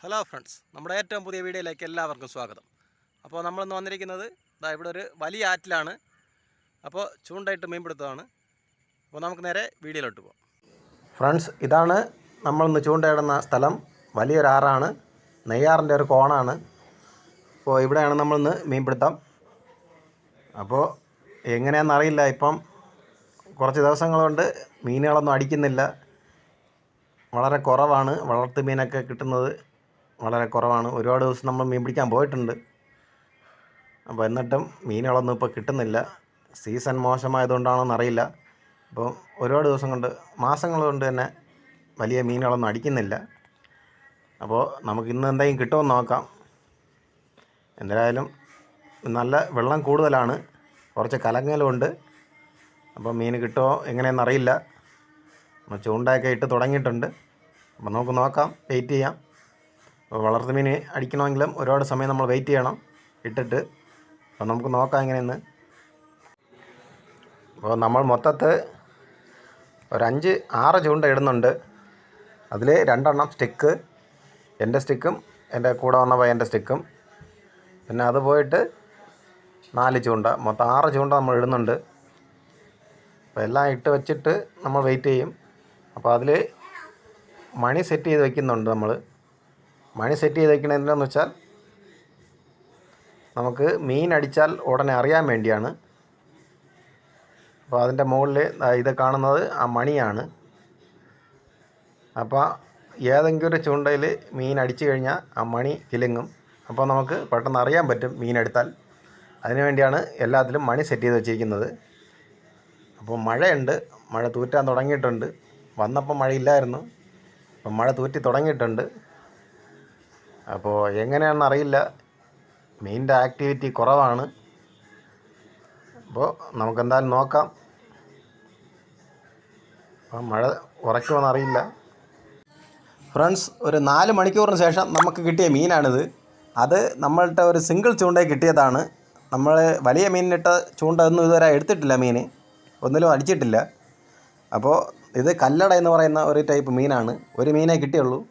Hello friends, നമ്മുടെ ഏറ്റവും പുതിയ വീഡിയോയിലേക്ക് എല്ലാവർക്കും സ്വാഗതം. അപ്പോൾ നമ്മളിന്ന് വന്നിരിക്കുന്നത് ഇവിടെ ഒരു വലിയ ആറ്റിലാണ്. അപ്പോൾ ചൂണ്ടയിട്ട് മീൻപിടുത്തമാണ്. അപ്പോൾ നമുക്ക് നേരെ വീഡിയോയിലോട്ട് പോകാം. ഫ്രണ്ട്സ്, ഇതാണ് നമ്മളിന്ന് ചൂണ്ടയിടുന്ന സ്ഥലം. വലിയൊരു ആറാണ്, നെയ്യാറിൻ്റെ ഒരു കോണാണ്. അപ്പോൾ ഇവിടെയാണ് നമ്മളിന്ന് മീൻപിടുത്തം. അപ്പോൾ എങ്ങനെയാണെന്നറിയില്ല, ഇപ്പം കുറച്ച് ദിവസങ്ങൾ കൊണ്ട് മീനുകളൊന്നും അടിക്കുന്നില്ല, വളരെ കുറവാണ്. വളർത്തു മീനൊക്കെ കിട്ടുന്നത് വളരെ കുറവാണ്. ഒരുപാട് ദിവസം നമ്മൾ മീൻ പിടിക്കാൻ പോയിട്ടുണ്ട്. അപ്പോൾ എന്നിട്ടും മീനുകളൊന്നും ഇപ്പോൾ കിട്ടുന്നില്ല. സീസൺ മോശമായതുകൊണ്ടാണെന്ന് അറിയില്ല. അപ്പോൾ ഒരുപാട് ദിവസം കൊണ്ട്, മാസങ്ങൾ കൊണ്ട് തന്നെ വലിയ മീനുകളൊന്നും അടിക്കുന്നില്ല. അപ്പോൾ നമുക്ക് ഇന്ന് എന്തെങ്കിലും കിട്ടുമെന്ന് നോക്കാം. എന്തായാലും നല്ല വെള്ളം കൂടുതലാണ്, കുറച്ച് കലങ്ങലുമുണ്ട്. അപ്പോൾ മീൻ കിട്ടുമോ എങ്ങനെയെന്നറിയില്ല. നമ്മൾ ചൂണ്ടയൊക്കെ ഇട്ട് തുടങ്ങിയിട്ടുണ്ട്. അപ്പോൾ നമുക്ക് നോക്കാം, വെയിറ്റ് ചെയ്യാം. അപ്പോൾ വളർത്തു മീൻ അടിക്കണമെങ്കിലും ഒരുപാട് സമയം നമ്മൾ വെയിറ്റ് ചെയ്യണം ഇട്ടിട്ട്. അപ്പോൾ നമുക്ക് നോക്കാം എങ്ങനെയെന്ന്. അപ്പോൾ നമ്മൾ മൊത്തത്തിൽ ഒരു 5-6 ചൂണ്ട ഇടുന്നുണ്ട്. അതിൽ 2 സ്റ്റിക്ക്, എൻ്റെ സ്റ്റിക്കും എൻ്റെ കൂടെ വന്ന പയ്യൻ്റെ സ്റ്റിക്കും, പിന്നെ അത് പോയിട്ട് 4 ചൂണ്ട, മൊത്തം 6 ചൂണ്ട നമ്മൾ ഇടുന്നുണ്ട്. അപ്പോൾ എല്ലാം ഇട്ട് വെച്ചിട്ട് നമ്മൾ വെയിറ്റ് ചെയ്യും. അപ്പോൾ അതിൽ മണി സെറ്റ് ചെയ്ത് വയ്ക്കുന്നുണ്ട് നമ്മൾ. മണി സെറ്റ് ചെയ്ത് വയ്ക്കണത് എന്തിനാണെന്ന് വെച്ചാൽ നമുക്ക് മീൻ അടിച്ചാൽ ഉടനെ അറിയാൻ വേണ്ടിയാണ്. അപ്പോൾ അതിൻ്റെ മുകളിൽ ഇത് കാണുന്നത് ആ മണിയാണ്. അപ്പോൾ ഏതെങ്കിലും ഒരു ചൂണ്ടയിൽ മീൻ അടിച്ചു കഴിഞ്ഞാൽ ആ മണി കിലുങ്ങും. അപ്പോൾ നമുക്ക് പെട്ടെന്ന് അറിയാൻ പറ്റും മീൻ എടുത്താൽ. അതിനു വേണ്ടിയാണ് എല്ലാത്തിലും മണി സെറ്റ് ചെയ്ത് വെച്ചിരിക്കുന്നത്. അപ്പോൾ മഴയുണ്ട്, മഴ തൂറ്റാൻ തുടങ്ങിയിട്ടുണ്ട്. വന്നപ്പോൾ മഴയില്ലായിരുന്നു, അപ്പം മഴ തൂറ്റി തുടങ്ങിയിട്ടുണ്ട്. അപ്പോൾ എങ്ങനെയാണെന്ന് അറിയില്ല, മീനിൻ്റെ ആക്ടിവിറ്റി കുറവാണ്. അപ്പോൾ നമുക്കെന്തായാലും നോക്കാം. അപ്പം മഴ ഉറയ്ക്കുമെന്നറിയില്ല. ഫ്രണ്ട്സ്, ഒരു 4 മണിക്കൂറിന് ശേഷം നമുക്ക് കിട്ടിയ മീനാണിത്. അത് നമ്മളുടെ ഒരു സിംഗിൾ ചൂണ്ടയിൽ കിട്ടിയതാണ്. നമ്മൾ വലിയ മീനിനിട്ട ചൂണ്ട ഒന്നും ഇതുവരെ എടുത്തിട്ടില്ല, മീൻ ഒന്നിലും അടിച്ചിട്ടില്ല. അപ്പോൾ ഇത് കല്ലട എന്ന് പറയുന്ന ഒരു ടൈപ്പ് മീനാണ്. ഒരു മീനേ കിട്ടിയുള്ളൂ.